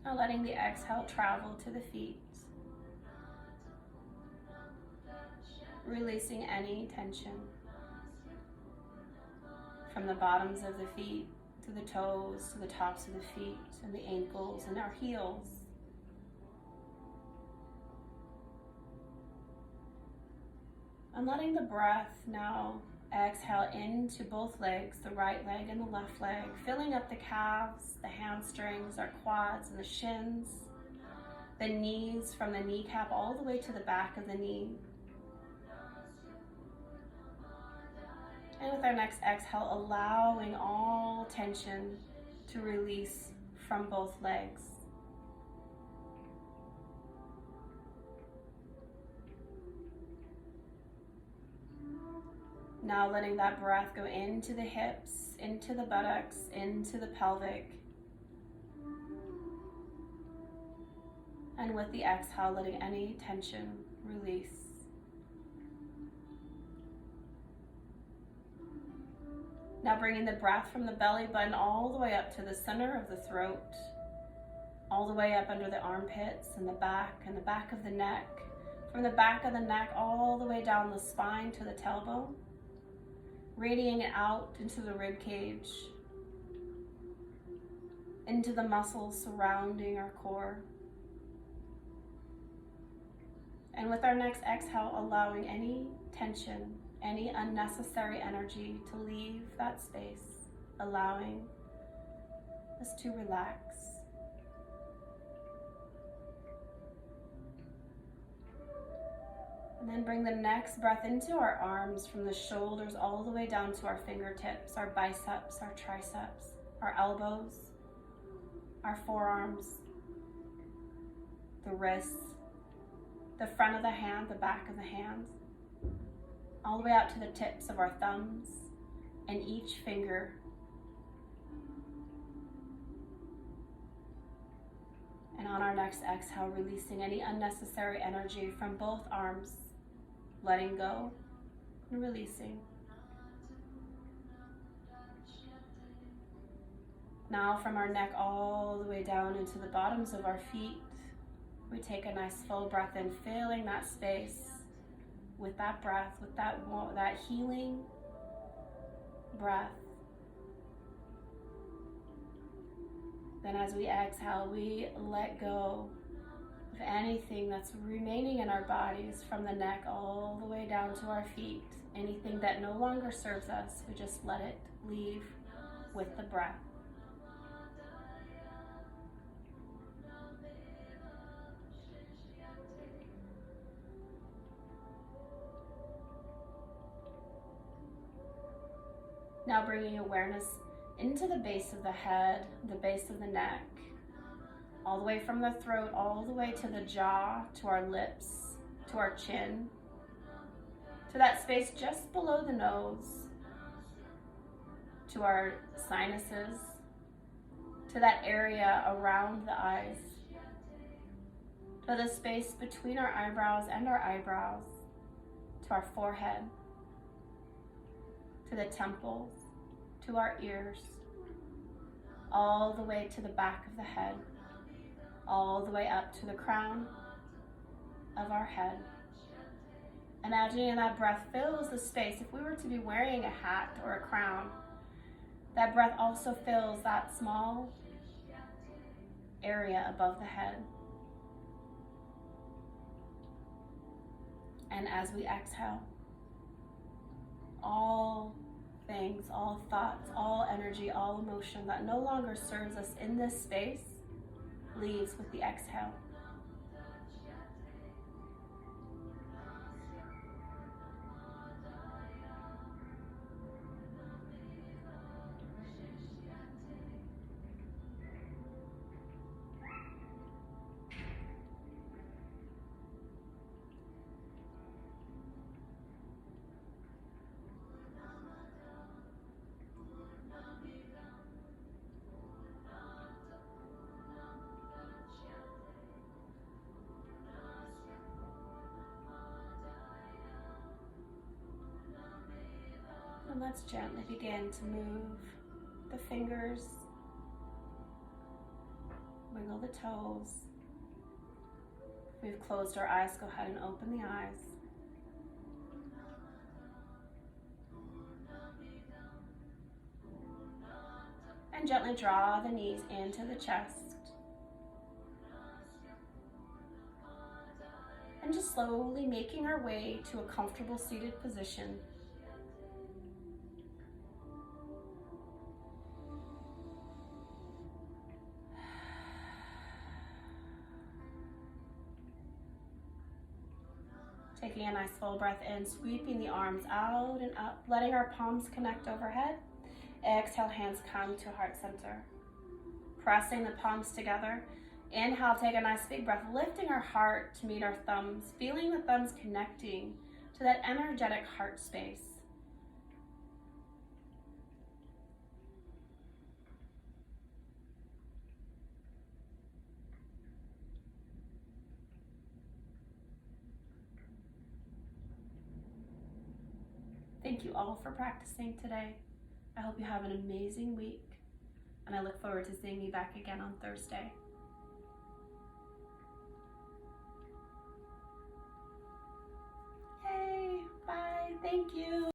Now letting the exhale travel to the feet. releasing any tension from the bottoms of the feet to the toes, to the tops of the feet and the ankles and our heels. And letting the breath now exhale into both legs, the right leg and the left leg, filling up the calves, the hamstrings, our quads and the shins, the knees from the kneecap all the way to the back of the knee. And with our next exhale, allowing all tension to release from both legs. Now letting that breath go into the hips, into the buttocks, into the pelvic. And with the exhale, letting any tension release. Now bringing the breath from the belly button all the way up to the center of the throat, all the way up under the armpits and the back of the neck, from the back of the neck all the way down the spine to the tailbone, radiating out into the rib cage, into the muscles surrounding our core. And with our next exhale, allowing any tension, any unnecessary energy to leave that space, allowing us to relax. And then bring the next breath into our arms from the shoulders all the way down to our fingertips, our biceps, our triceps, our elbows, our forearms, the wrists, the front of the hand, the back of the hands, all the way out to the tips of our thumbs and each finger. And on our next exhale, releasing any unnecessary energy from both arms, letting go and releasing. Now from our neck all the way down into the bottoms of our feet, we take a nice full breath in, filling that space with that breath, with that healing breath. Then as we exhale, we let go of anything that's remaining in our bodies from the neck all the way down to our feet. Anything that no longer serves us, we just let it leave with the breath. Now bringing awareness into the base of the head, the base of the neck, all the way from the throat, all the way to the jaw, to our lips, to our chin, to that space just below the nose, to our sinuses, to that area around the eyes, to the space between our eyebrows and our eyebrows, to our forehead, to the temples, to our ears, all the way to the back of the head, all the way up to the crown of our head. Imagining that breath fills the space. If we were to be wearing a hat or a crown, that breath also fills that small area above the head. And as we exhale, all things, all thoughts, all energy, all emotion that no longer serves us in this space leaves with the exhale. And let's gently begin to move the fingers, wiggle the toes. If we've closed our eyes, go ahead and open the eyes. gently draw the knees into the chest. And just slowly making our way to a comfortable seated position. Taking a nice full breath in, sweeping the arms out and up, letting our palms connect overhead. Exhale, hands come to heart center. Pressing the palms together. Inhale, take a nice big breath, lifting our heart to meet our thumbs, feeling the thumbs connecting to that energetic heart space. Thank you all for practicing today. I hope you have an amazing week, and I look forward to seeing you back again on Thursday. Hey, bye, thank you.